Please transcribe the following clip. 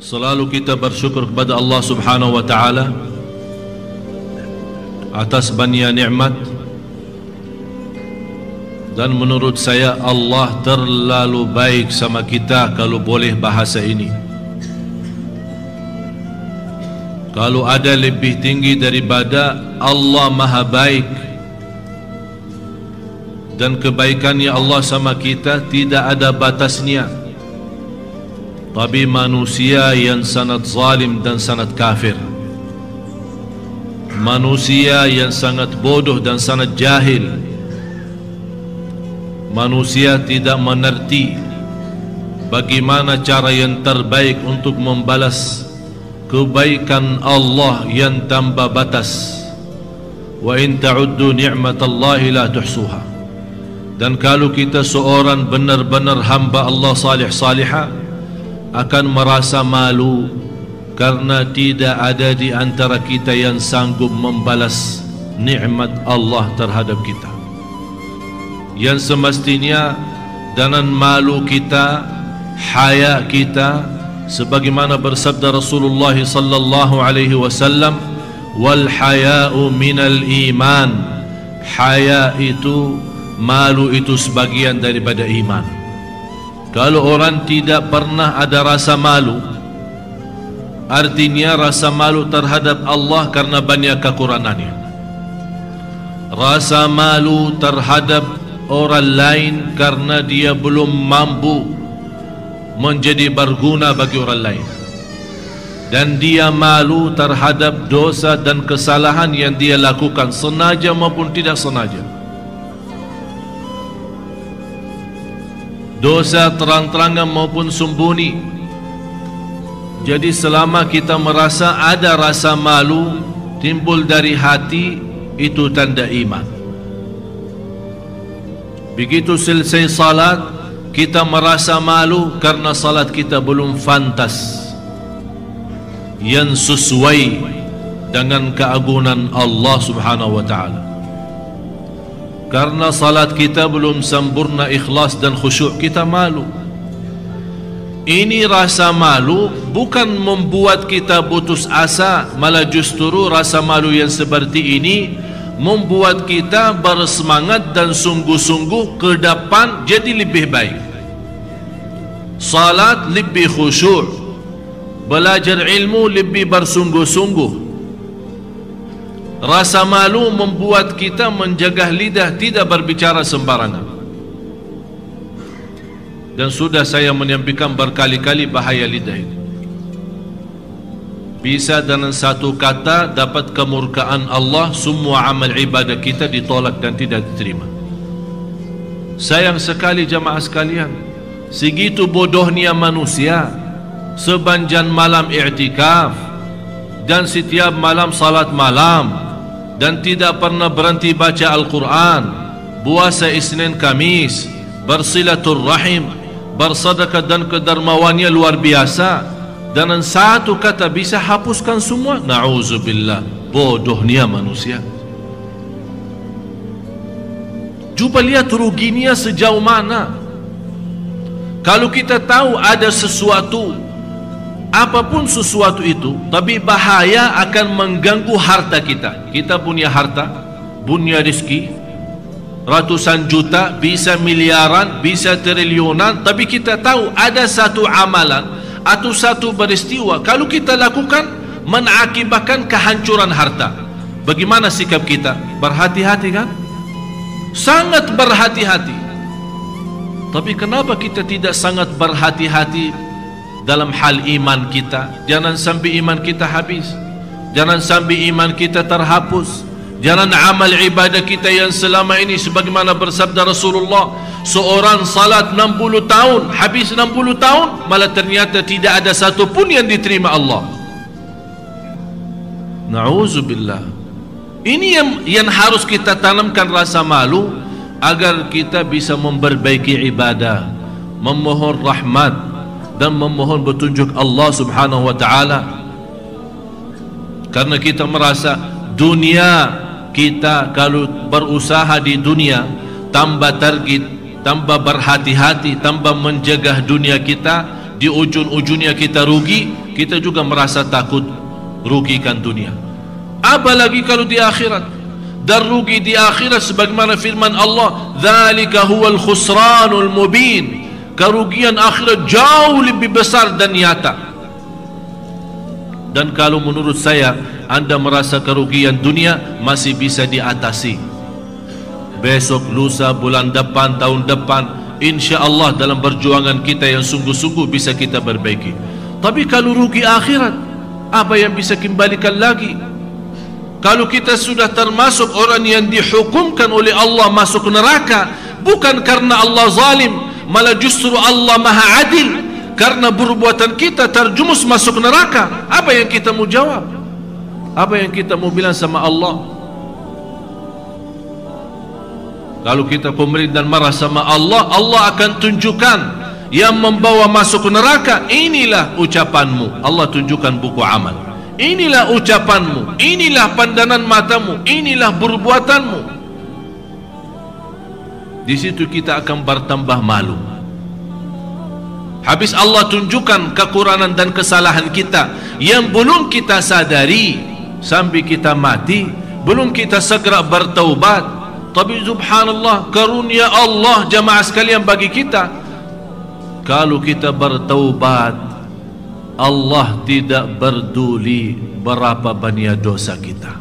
Selalu kita bersyukur kepada Allah Subhanahu wa Ta'ala atas banyak nikmat, dan menurut saya Allah terlalu baik sama kita kalau boleh bahasa ini. Kalau ada lebih tinggi daripada Allah Maha Baik, dan kebaikannya Allah sama kita tidak ada batasnya. Tapi manusia yang sangat zalim dan sangat kafir, manusia yang sangat bodoh dan sangat jahil, manusia tidak mengerti bagaimana cara yang terbaik untuk membalas kebaikan Allah yang tanpa batas. Wa in ta'uddu ni'matallahi la tuhsuha. Dan kalau kita seorang benar-benar hamba Allah salih-salihah akan merasa malu karena tidak ada di antara kita yang sanggup membalas nikmat Allah terhadap kita. Yang semestinya dengan malu kita, haya kita, sebagaimana bersabda Rasulullah sallallahu alaihi wasallam, wal haya'u minal iman. Haya itu, malu itu sebagian daripada iman. Kalau orang tidak pernah ada rasa malu, artinya rasa malu terhadap Allah karena banyak kekurangannya. Rasa malu terhadap orang lain karena dia belum mampu menjadi berguna bagi orang lain. Dan dia malu terhadap dosa dan kesalahan yang dia lakukan, sengaja maupun tidak sengaja. Dosa terang-terangan maupun sembunyi. Jadi selama kita merasa ada rasa malu timbul dari hati, itu tanda iman. Begitu selesai salat, kita merasa malu karena salat kita belum fantas yang sesuai dengan keagungan Allah Subhanahu wa Ta'ala. Karena salat kita belum sempurna ikhlas dan khusyuk, kita malu. Ini rasa malu bukan membuat kita putus asa, malah justru rasa malu yang seperti ini membuat kita bersemangat dan sungguh-sungguh ke depan jadi lebih baik. Salat lebih khusyuk, belajar ilmu lebih bersungguh-sungguh. Rasa malu membuat kita menjaga lidah, tidak berbicara sembarangan. Dan sudah saya menyampaikan berkali-kali bahaya lidah ini. Bisa dengan satu kata dapat kemurkaan Allah, semua amal ibadah kita ditolak dan tidak diterima. Sayang sekali jamaah sekalian, segitu bodohnya manusia. Sepanjang malam i'tikaf dan setiap malam salat malam, dan tidak pernah berhenti baca Al-Quran, puasa Isnin Kamis, bersilaturrahim, bersedekah dan kedermawannya luar biasa. Dengan satu kata bisa hapuskan semua. Na'udzubillah, bodohnya manusia. Cuba lihat ruginya sejauh mana. Kalau kita tahu ada sesuatu, apapun sesuatu itu, tapi bahaya akan mengganggu harta kita. Kita punya harta, punya rezeki, ratusan juta, bisa miliaran, bisa triliunan, tapi kita tahu ada satu amalan atau satu peristiwa kalau kita lakukan mengakibatkan kehancuran harta. Bagaimana sikap kita? Berhati-hati kan? Sangat berhati-hati. Tapi kenapa kita tidak sangat berhati-hati dalam hal iman kita? Jangan sampai iman kita habis, jangan sampai iman kita terhapus, jangan amal ibadah kita yang selama ini sebagaimana bersabda Rasulullah, seorang salat 60 tahun, habis 60 tahun malah ternyata tidak ada satu pun yang diterima Allah. Na'udzubillah. Ini yang harus kita tanamkan, rasa malu, agar kita bisa memperbaiki ibadah, memohon rahmat dan memohon petunjuk Allah Subhanahu wa Ta'ala. Karena kita merasa dunia kita, kalau berusaha di dunia tambah target, tambah berhati-hati, tambah menjaga dunia kita, di ujung-ujungnya kita rugi, kita juga merasa takut rugikan dunia. Apalagi kalau di akhirat. Dan rugi di akhirat sebagaimana firman Allah, dzalika huwal khusranul mubin. Kerugian akhirat jauh lebih besar dan nyata. Dan kalau menurut saya anda merasa kerugian dunia masih bisa diatasi. Besok, lusa, bulan depan, tahun depan, insya Allah dalam perjuangan kita yang sungguh-sungguh bisa kita perbaiki. Tapi kalau rugi akhirat, apa yang bisa kembalikan lagi? Kalau kita sudah termasuk orang yang dihukumkan oleh Allah masuk neraka, bukan karena Allah zalim, malah justru Allah maha adil, karena perbuatan kita terjumus masuk neraka. Apa yang kita mau jawab? Apa yang kita mau bilang sama Allah? Kalau kita komplain dan marah sama Allah, Allah akan tunjukkan yang membawa masuk neraka. Inilah ucapanmu. Allah tunjukkan buku amal. Inilah ucapanmu, inilah pandangan matamu, inilah perbuatanmu. Di situ kita akan bertambah malu. Habis Allah tunjukkan kekurangan dan kesalahan kita yang belum kita sadari sampai kita mati, belum kita segera bertaubat. Tapi subhanallah, karunia Allah jamaah sekalian bagi kita, kalau kita bertaubat, Allah tidak peduli berapa banyak dosa kita.